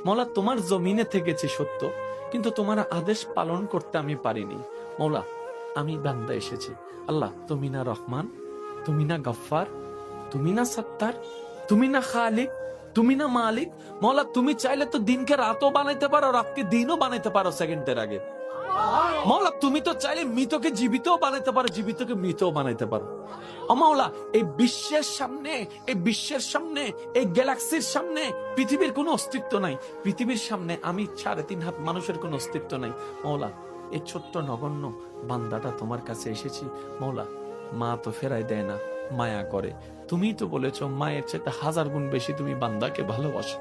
মৌলা তোমার জমিনে থেকেছি সত্য, কিন্তু তোমার আদেশ পালন করতে আমি পারিনি। মৌলা আমি বান্দা এসেছি। আল্লাহ তুমি না রহমান, তুমি না গফফার, তুমি না সত্তার, তুমি না খালিক, তুমি না মালিক। মৌলা তুমি চাইলে তো দিনকে রাতও বানাইতে পারো, রাতকে দিনও বানাইতে পারো সেকেন্ডের আগে। মৌলা তুমি তো চাইলে মৃতকে জীবিতও বানাইতে পারো, জীবিতকে মৃতও বানাইতে পারো। ও মাওলা, এই বিশ্বের সামনে, এই বিশ্বের সামনে, এই গ্যালাক্সির সামনে পৃথিবীর কোনো অস্তিত্ব নাই। পৃথিবীর সামনে আমি 3.5 হাত মানুষের কোনো অস্তিত্ব নাই। মাওলা এই ছোট্ট নগণ্য বান্দাটা তোমার কাছে এসেছি। মাওলা মা তো ফেরাই দেয় না, মায়া করে। তুমি তো বলেছো মায়ের চেয়ে 1000 গুণ বেশি তুমি বান্দাকে ভালোবাসো,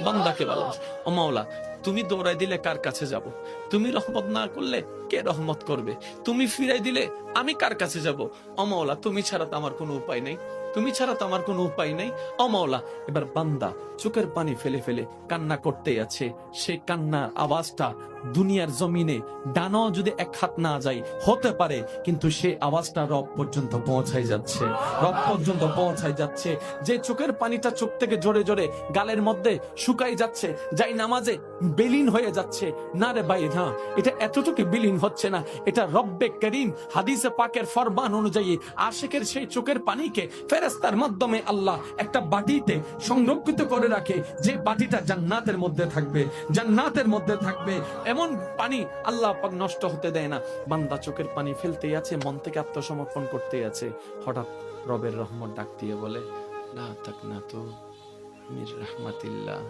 বান্দাকে ভালোবাসো। ও মাওলা তুমি দৌড়াই দিলে কার কাছে যাব? তুমি রহমত না করলে কে রহমত করবে? তুমি ফিরাই দিলে আমি কার কাছে যাব? ও মাওলা তুমি ছাড়া তো আমার কোনো উপায় নেই, তুমি ছাড়া তো আমার কোনো উপায় নেই। ও মাওলা এবার বান্দা চোখের পানি ফেলে ফেলে কান্না করতে আছে। সেই কান্নার আওয়াজটা দুনিয়ার জমিনে ডানাও যদি 1 হাত না যায় হতে পারে, কিন্তু সেই আওয়াজটা রব পর্যন্ত পৌঁছাই যাচ্ছে, রব পর্যন্ত পৌঁছাই যাচ্ছে। যে চোখের পানিটা চোখ থেকে জোরে জোরে গালের মধ্যে শুকাই যাচ্ছে, যাই নামাজে বিলীন হয়ে যাচ্ছে। না রে ভাই না, এটা এতটুকু বিলীন হচ্ছে না, এটা রব্বে করিম হাদিসে পাকের ফরমান অনুযায়ী আশিকের সেই চোখের পানিকে ফেরেশতার মাধ্যমে আল্লাহ একটা বাটিতে সংরক্ষিত করে রাখে, যে বাটিটা জান্নাতের মধ্যে থাকবে, জান্নাতের মধ্যে থাকবে। এমন পানি আল্লাহ পাক নষ্ট হতে দেয় না। বান্দা চোখের পানি ফেলতেই আছে, মন থেকে আত্মসমর্পণ করতেই আছে। হঠাৎ রবের রহমত ডাক দিয়ে বলে, লা তাকনাতু মির রাহমাতিল্লাহ।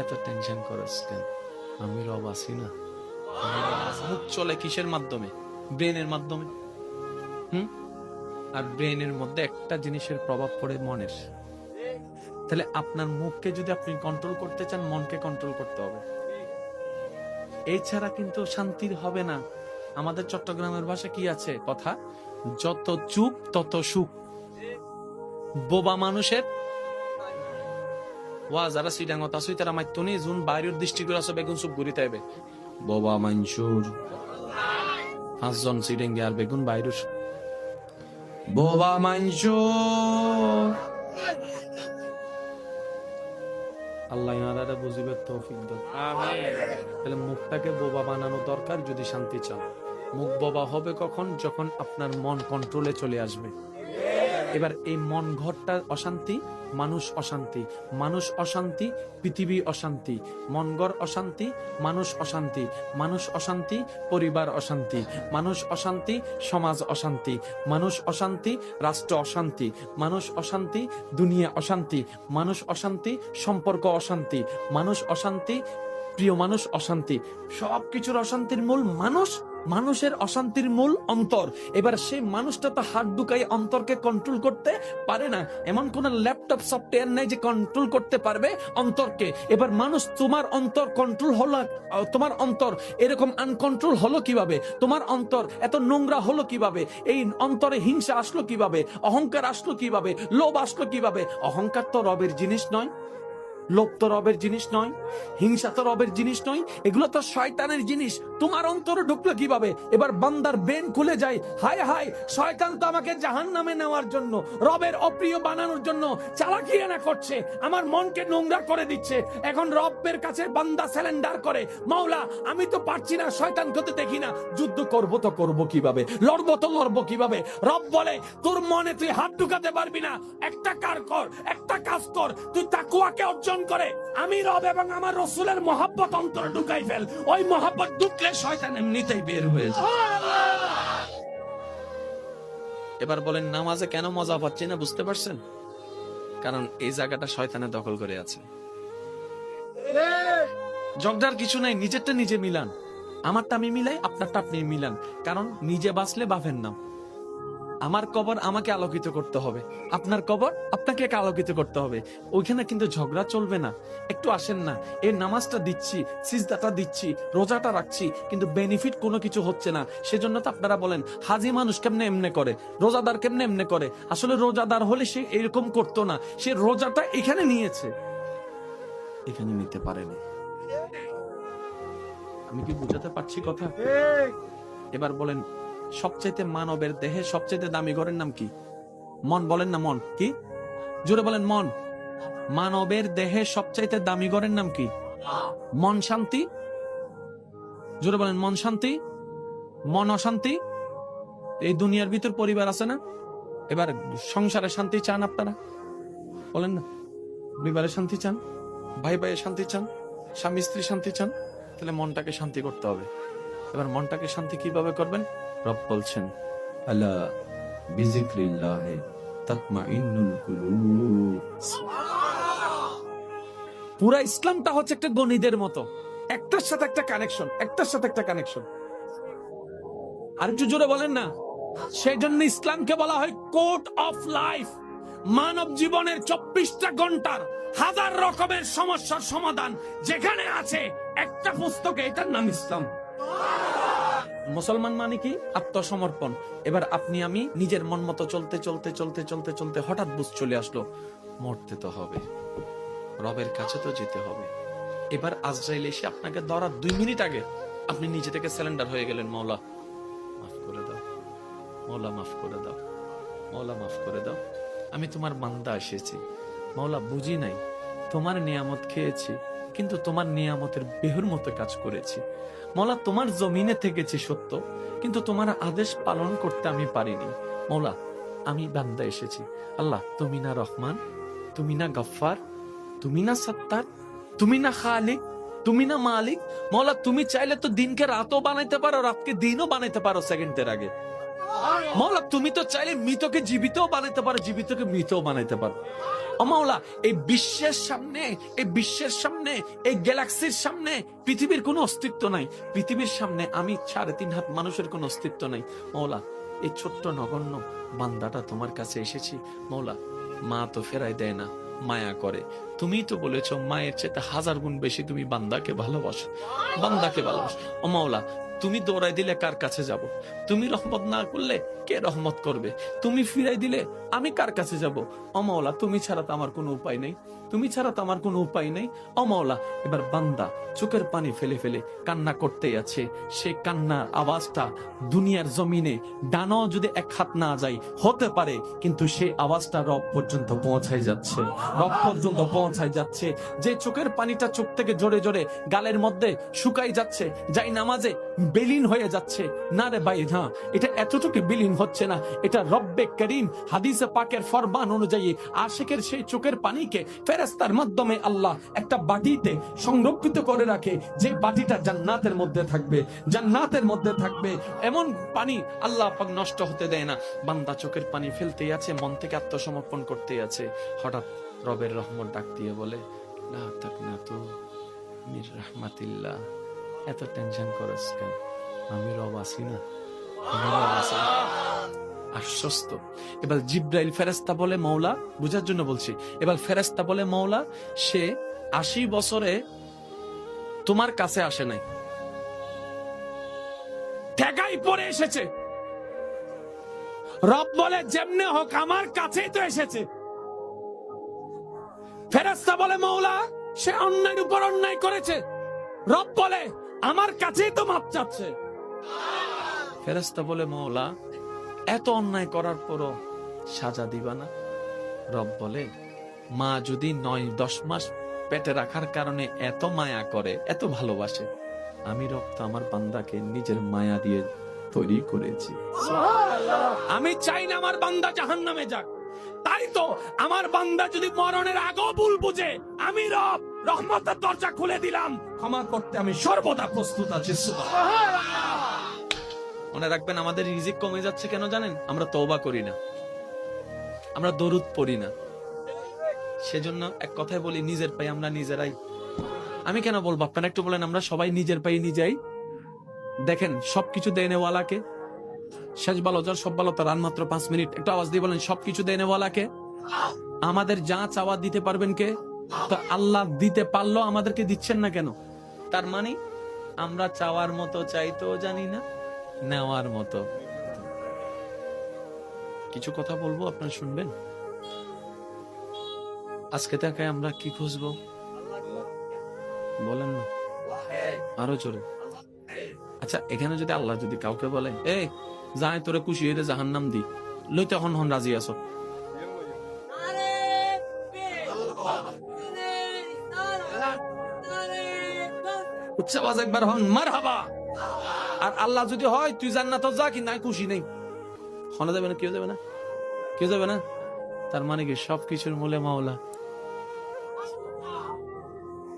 এত টেনশন করছ কেন? আমি রব আছি না। মুখ চলে কিসের মাধ্যমে? ব্রেনের মাধ্যমে। আর ব্রেনের মধ্যে একটা জিনিসের প্রভাব পড়ে মনের। তাহলে আপনার মুখকে যদি আপনি কন্ট্রোল করতে চান, মনকে কন্ট্রোল করতে হবে। এছাড়া কিন্তু শান্তির হবে না। আমাদের চট্টগ্রামের ভাষা কি আছে কথা, যত চুপ তত সুখ। বোবা মানুষের ওয়া যারা সিডাঙ্গত আসুই তারা মাইতনি জুন বাইরের দৃষ্টিগুলো আছে বেগুন চুপ ঘুরি তাইবে। বোবা মানসুর 5 জন সিডেঙ্গে আর বেগুন বাইরের বোবা মানসুর। আল্লাহ ইনারা বুঝিবে তৌফিক দাও। আমিন। তাহলে মুখটাকে বোবা বানানো দরকার যদি শান্তি চান। মুখ বোবা হবে কখন? যখন আপনার মন কন্ট্রোলে চলে আসবে। এবার এই মন ঘরটা অশান্তি, মানুষ অশান্তি, মানুষ অশান্তি, পৃথিবী অশান্তি। মন ঘর অশান্তি, মানুষ অশান্তি, মানুষ অশান্তি, পরিবার অশান্তি, মানুষ অশান্তি, সমাজ অশান্তি, মানুষ অশান্তি, রাষ্ট্র অশান্তি, মানুষ অশান্তি, দুনিয়া অশান্তি, মানুষ অশান্তি, সম্পর্ক অশান্তি, মানুষ অশান্তি, প্রিয় মানুষ অশান্তি। সবকিছুর অশান্তির মূল মানুষ, মানুষের অশান্তির মূল অন্তর। এবার সেই মানুষটা তো হাত ঢুকাই অন্তরকে কন্ট্রোল করতে পারে না। এমন কোন ল্যাপটপ সফটওয়্যার নাই যে কন্ট্রোল করতে পারবে অন্তরকে। এবার মানুষ, তোমার অন্তর কন্ট্রোল হলো, তোমার অন্তর এরকম আনকন্ট্রোল হলো কিভাবে? তোমার অন্তর এত নোংরা হলো কিভাবে? এই অন্তরে হিংসা আসলো কিভাবে? অহংকার আসলো কিভাবে? লোভ আসলো কিভাবে? অহংকার তো রবের জিনিস নয়, লোভ তো রবের জিনিস নয়, হিংসা তো রবের জিনিস নয়, এগুলো তো শয়তানের জিনিস। তোমার অন্তরে ঢুকলো কিভাবে? এবার বান্দার ব্রেন খুলে যায়, হায় হায় শয়তান তো আমাকে জাহান্নামে নেওয়ার জন্য, রবের অপ্রিয় বানানোর জন্য চালাকিয়ানা করছে, আমার মনকে নোংরা করে দিচ্ছে। এখন রবের কাছে বান্দা স্যালেন্ডার করে, মাওলা আমি তো পারছি না, শয়তানকে তো দেখি না, যুদ্ধ করব তো করব কিভাবে, লড়বো তো লড়বো কিভাবে? রব বলে তোর মনে তুই হাত ঢুকাতে পারবি না, একটা কাজ কর, তুই তাকওয়াকে অর্জন করে আমি রব এবং আমার রাসূলের মহব্বত অন্তরে ঢুকাই ফেল। ওই মহব্বত ঢুকলে শয়তান এমনিতেই বের হয়ে যায়। এবার বলেন নামাজে কেন মজা পাচ্ছি না, বুঝতে পারছেন? কারণ এই জায়গাটা শয়তানে দখল করে আছে। জগদার কিছু নাই, নিজেরটা নিজে মিলান, আমারটা আমি মিলাই, আপনারটা আপনি মিলান। কারণ নিজে বাঁচলে বাপের নাম। আমার কবর আমাকে আলোকিত করতে হবে, আপনার কবর আপনাকে আলোকিত করতে হবে। ওইখানে কিন্তু ঝগড়া চলবে না। একটু আসেন না, এই নামাজটা দিচ্ছি, সিজদাটা দিচ্ছি, রোজাটা রাখছি, কিন্তু বেনিফিট কোনো কিছু হচ্ছে না। সেজন্য তো আপনারা বলেন হাজি মানুষ কেমনে এমনে করে, রোজাদার কেমনে এমনে করে। আসলে রোজাদার হলে সে এরকম করতো না, সে রোজাটা এখানে নিয়েছে, এখানে নিতে পারেনি। আমি কি বুঝাতে পারছি কথা? এবার বলেন সবচাইতে মানবের দেহে সবচাইতে দামি ঘরের নাম কি? মন। বলেন না মন কি? জোরে বলেন মন। মানবের দেহে সবচাইতে দামি ঘরের নাম কি? মন শান্তি, জোরে বলেন মন শান্তি, মন অশান্তি। এই দুনিয়ার ভিতর পরিবার আছে না, এবার সংসারে শান্তি চান আপনারা? বলেন না, পরিবারে শান্তি চান, ভাই ভাইয়ের শান্তি চান, স্বামী স্ত্রী শান্তি চান, তাহলে মনটাকে শান্তি করতে হবে। এবার মনটাকে শান্তি কিভাবে করবেন? রব বলছেন, আলা বিযিকরিল্লাহি তাতমাইন্নুল কুলুব। পুরা ইসলামটা হচ্ছে একটা গণিতের মতো, একটার সাথে একটা কানেকশন, একটার সাথে একটা কানেকশন। আর একটু জোরে বলেন না। সেই জন্য ইসলামকে বলা হয় কোড অফ লাইফ, মানব জীবনের 24টা ঘন্টার হাজার রকমের সমস্যার সমাধান যেখানে আছে একটা পুস্তকে, এটার নাম ইসলাম। মুসলমান মানে কি? আত্মসমর্পণ। এবার আপনি আমি নিজের মন মতো চলতে চলতে চলতে চলতে চলতে হঠাৎ বুঝ চলে আসলো, মরতে তো হবে, রবের কাছে তো যেতে হবে। এবার আজরাইল এসে আপনাকে ধরার 2 মিনিট আগে আপনি নিজে থেকে সারেন্ডার হয়ে গেলেন, মওলা মাফ করে দাও, মওলা মাফ করে দাও, মওলা মাফ করে দাও, আমি তোমার বান্দা এসেছি, মওলা বুঝি নাই, তোমার নিয়ামত খেয়েছি কিন্তু তোমার নিয়ামতের বেহুর মতো কাজ করেছি, মওলা তোমার জমিনে থেকেছি সত্য কিন্তু তোমার আদেশ পালন করতে আমি পারিনি, মওলা আমি বান্দা এসেছি। আল্লাহ তুমি না রহমান, তুমি না গফফার, তুমি না সত্তার, তুমি না খালিক, তুমি না মালিক, মওলা তুমি চাইলে তো দিনকে রাতও বানাইতে পারো, রাতকে দিনও বানাইতে পারো সেকেন্ডের আগে, মওলা তুমি তো চাইলে মৃতকে জীবিতও বানাইতে পারো, জীবিতকে মৃতও বানাইতে পারো। ও মওলা এই বিশ্বের সামনে, এই বিশ্বের সামনে, এই গ্যালাক্সির সামনে পৃথিবীর কোনো অস্তিত্ব নাই, পৃথিবীর সামনে আমি 3.5 হাত মানুষের কোনো অস্তিত্ব নাই, মওলা এই ছোট্ট নগণ্য বান্দাটা তোমার কাছে এসেছি, মওলা মা তো ফেরাই দেয় না, মায়া করে, তুমি তো বলেছো মায়ের চেয়ে 1000 গুণ বেশি তুমি বান্দাকে ভালোবাসো, বান্দাকে ভালোবাসো। ও মওলা তুমি দৌড়াই দিলে কার কাছে যাব, তুমি রহমত না করলে কে রহমত করবে, তুমি ফিরাই দিলে আমি কার কাছে যাব, ও মওলা তুমি ছাড়া তো আমার কোনো উপায় নেই, তুমি ছাড়া তো আমার কোনো উপায় নেই। ও মওলা এবার বান্দা চোখের পানি ফেলে ফেলে কান্না করতেই আছে, সেই কান্নার আওয়াজটা দুনিয়ার জমিনে ডানাও যদি 1 হাত না যায় হতে পারে, কিন্তু সেই আওয়াজটা রব পর্যন্ত পৌঁছায় যাচ্ছে, রব পর্যন্ত পৌঁছায় যাচ্ছে। যে চোখের পানিটা চোখ থেকে জোরে জোরে গালের মধ্যে শুকাই যাচ্ছে, যাই নামাজে বিলীন হয়ে যাচ্ছে, না রে ভাই না, এটা এতটুকু বিলীন হচ্ছে না, এটা রব্বে করিম হাদিসে পাকের ফরমান অনুযায়ী আশিকের সেই চোখের পানিকে ফেরেশতার মাধ্যমে আল্লাহ একটা বাটিতে সংরক্ষিত করে রাখে, যে বাটিটা জান্নাতের মধ্যে থাকবে, জান্নাতের মধ্যে থাকবে, এমন পানি আল্লাহ পাক নষ্ট হতে দেয় না। বান্দা চোখের পানি ফেলতেই আছে, মন থেকে আত্মসমর্পণ করতেই আছে, হঠাৎ রবের রহমত ডাক দিয়ে বলে, লা তাকনাতু মির রাহমাতিল্লাহ, এত টেনশন করছ কেন, আমি রব আছি না, আমি রব আছি। আশ্বস্ত। এবার জিব্রাইল ফেরেশতা বলে, মওলা বুঝার জন্য বলছি, এবার ফেরেশতা বলে, মওলা সে 80 বছরে তোমার কাছে আসে নাই, ঠেকাই পড়ে এসেছে। রব বলে যেমনে হোক আমার কাছেই তো এসেছে। ফেরেশতা বলে, মওলা সে অন্যায়ের উপর অন্যায় করেছে, রব বলে আমার কাছেই তো মাপ চাচ্ছে। ফেরেশতা বলে, মওলা এত অন্যায় করার পরও সাজা দিবা না? রব বলে, মা যদি 9-10 মাস পেটে রাখার কারণে এত মায়া করে, এত ভালোবাসে, আমি রব তো আমার বান্দাকে নিজের মায়া দিয়ে তৈরি করেছি, আমি চাই না আমার বান্দা জাহান্নামে যাক, তাই তো আমার বান্দা যদি মরণের আগেও ভুল বুঝে, আমি রব রহমতের দরজা খুলে দিলাম, ক্ষমা করতে আমি সর্বদা প্রস্তুত আছি। মনে রাখবেন, আমাদের রিজিক কমে যাচ্ছে কেন জানেন? আমরা তওবা করি না, আমরা দরুদ পড়ি না। সেজন্য এক কথায় বলি, নিজের পায়ে আমরা নিজেরাই। আমি কেন বলবো, আপনারা একটু বলেন, আমরা সবাই নিজের পায়ে নিজেই। দেখেন সবকিছু দেনেওয়ালাকে, শেষ ভালো যার সব ভালো তার, মাত্র 5 মিনিট, একটু আওয়াজ দিয়ে বলেন, সবকিছু দেনেওয়ালাকে। আমাদের যা চাওয়া দিতে পারবেন কে? তো আল্লাহ দিতে পারলো, আমাদেরকে দিচ্ছেন না কেন? তার মানে আমরা চাওয়ার মতো চাইতেও জানি না, নেওয়ার মতো। কিছু কথা বলবো, আপনারা শুনবেন। আজকে তাকে আমরা কি খুঁজবো বলেন না, আরো জোরে। আচ্ছা, এখানে যদি আল্লাহ যদি কাউকে বলে, এই যাই তোরে খুশি হইতে জাহান্নাম দি, লইতে হন হন রাজি আছো? উচ্চ আওয়াজ একবার হন মারহাবা। আর আল্লাহ যদি হয় তুই জান্নাতে যা, কিন্তু আমি খুশি নেই, শোনা যাবে না, কেউ যাবে না, কেউ যাবে না। তার মানে কি সবকিছুর মূলে মাওলা।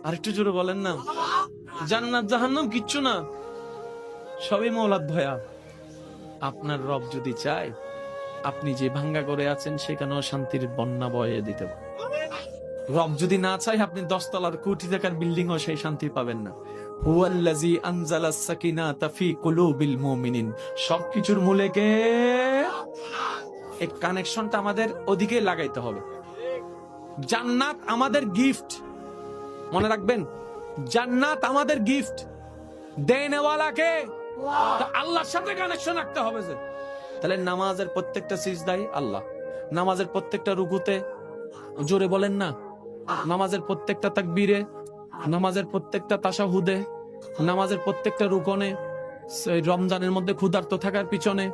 আরেকটু জোরে বলেন না। জান্নাত জাহান্নাম কিচ্ছু না, সবই মাওলার দয়া। আপনার রব যদি চায় আপনি যে ভাঙ্গা করে আছেন সেখানেও শান্তির বন্যা বয়ে দিতে পারে। রব যদি না চায় আপনি 10 তলার কোটি টাকার বিল্ডিং ও সেই শান্তি পাবেন না। হুয়াল্লাযী আনজালাস সাকিনাতা ফি কুলুবিল মুমিনিন। সবকিছুর মূলে কে? এই কানেকশনটা আমাদের ওদিকে লাগাইতে হবে। জান্নাত আমাদের গিফট, মনে রাখবেন, জান্নাত আমাদের গিফট। দেনেওয়ালা কে? আল্লাহর সাথে কানেকশন রাখতে হবে। যে তাহলে নামাজের প্রত্যেকটা সিজদাই আল্লাহ, নামাজের প্রত্যেকটা রুকুতে, জোরে বলেন না, নামাজের প্রত্যেকটা তাকবীরে, নামাজের প্রত্যেকটা তাশাহুদে, নামাজের প্রত্যেকটা রুকনে, রমজানের মধ্যে ক্ষুধার্ত থাকার পিছনে,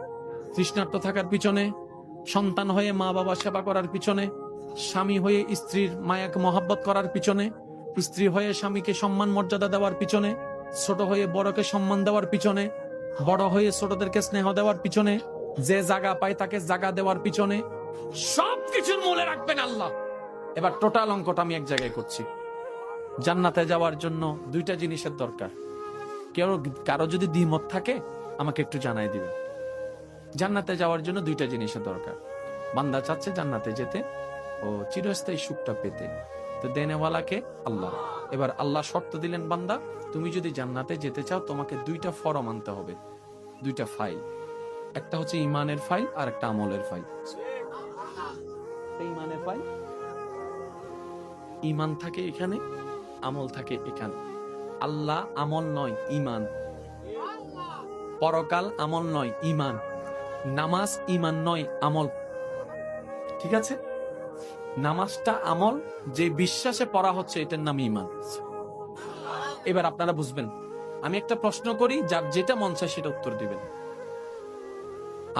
তৃষ্ণার্ত থাকার পিছনে, সন্তান হয়ে মা বাবা সেবা করার পিছনে, স্বামী হয়ে স্ত্রীর মায়াকে মহাব্বত করার পিছনে, স্ত্রী হয়ে স্বামীকে সম্মান মর্যাদা দেওয়ার পিছনে, ছোট হয়ে বড়কে সম্মান দেওয়ার পিছনে, বড় হয়ে ছোটদেরকে স্নেহ দেওয়ার পিছনে, যে জায়গা পায় তাকে জায়গা দেওয়ার পিছনে, সবকিছুর মূলে রাখবেন আল্লাহ। এবার টোটাল অঙ্কটা আমি এক জায়গায় করছি। জান্নাতে যাওয়ার জন্য দুইটা জিনিসের দরকার। কারো যদি দ্বিমত থাকে আমাকে একটু জানাই দিবেন। জান্নাতে যাওয়ার জন্য দুইটা জিনিসের দরকার। বান্দা চাচ্ছে জান্নাতে যেতে ও চিরস্থায়ী সুখটা পেতে, তো দেনেওয়ালাকে আল্লাহ। এবার আল্লাহ শর্ত দিলেন, বান্দা তুমি যদি জান্নাতে যেতে চাও তোমাকে দুইটা ফরম আনতে হবে, দুইটা ফাইল। একটা হচ্ছে ইমানের ফাইল আর একটা আমলের ফাইল। ইমানের ফাইল, ইমান থাকে এখানে, আমল থাকে এখানে। আল্লাহ আমল নয়, ইমান। পরকাল আমল নয়, ইমান। নামাজ ইমান নয়, আমল। ঠিক আছে? নামাজটা আমল, যে বিশ্বাসে পড়া হচ্ছে এটার নাম ইমান। এবার আপনারা বুঝবেন। আমি একটা প্রশ্ন করি, যার যেটা মন চায় সেটা উত্তর দিবেন।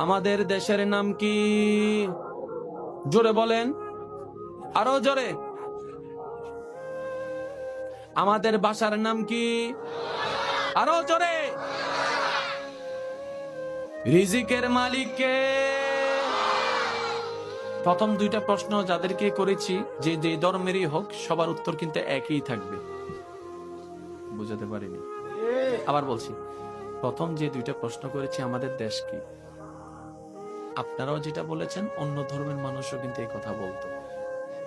আমাদের দেশের নাম কি? জোরে বলেন, আরো জোরে। আমাদের বাসার নাম কি? আরো জোরে। রিজিকের মালিক কে? প্রথম দুইটা প্রশ্ন যাদেরকে করেছি, যে যে ধর্মেরই হোক, সবার উত্তর কিন্তু একই থাকবে। বুঝাতে পারিনি? আবার বলছি, প্রথম যে দুইটা প্রশ্ন করেছি, আমাদের দেশ কি? আপনারাও যেটা বলেছেন, অন্য ধর্মের মানুষও কিন্তু এই কথা বলতো।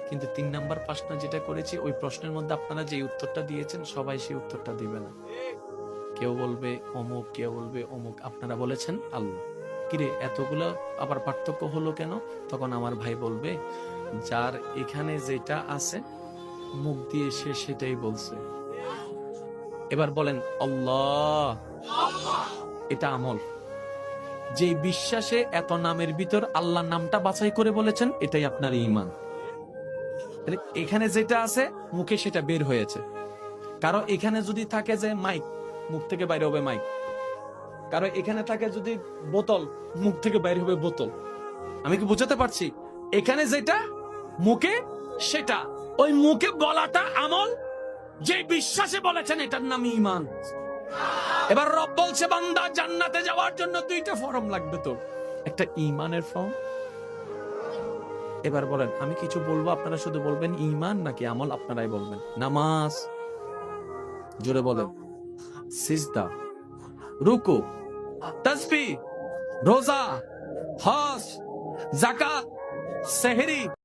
কিন্তু 3 নাম্বার প্রশ্ন যেটা করেছি, ওই প্রশ্নের মধ্যে আপনারা যে উত্তরটা দিয়েছেন সবাই সেই উত্তরটা দিবে না। কেউ বলবে অমুক, কেউ বলবে অমুক। আপনারা বলেছেন আল্লাহ। কিরে এতগুলো আবার পার্থক্য হলো কেন? তখন আমার ভাই বলবে, যার এখানে যেটা আছে মুখ দিয়ে সে সেটাই বলছে। এবার বলেন আল্লাহ, এটা আমল। যে বিশ্বাসে এত নামের ভিতর আল্লাহ নামটা বাছাই করে বলেছেন, এটাই আপনার ঈমান। এখানে যেটা আছে মুখে সেটা বের হয়েছে। কারো এখানে যদি থাকে যে মাইক, মুখ থেকে বাইরে হবে মাইক। কারো এখানে থাকে যদি বোতল, মুখ থেকে বাইরে হবে বোতল। আমি কি বুঝাতে পারছি? এখানে যেটা মুখে সেটা, ওই মুখে বলাটা আমল, যে বিশ্বাসে বলেছেন এটার নাম ঈমান। এবার রব বলছে, বান্দা জান্নাতে যাওয়ার জন্য দুইটা ফর্ম লাগবে, তো একটা ঈমানের ফর্ম। এবার বলেন, আমি কিছু বলবো আপনারা শুধু বলবেন ঈমান নাকি আমল, আপনারাই বলবেন। নামাজ, জোরে বলেন। সিজদা, রুকু, তাসবিহ, রোজা, হজ, যাকাত, সেহরি,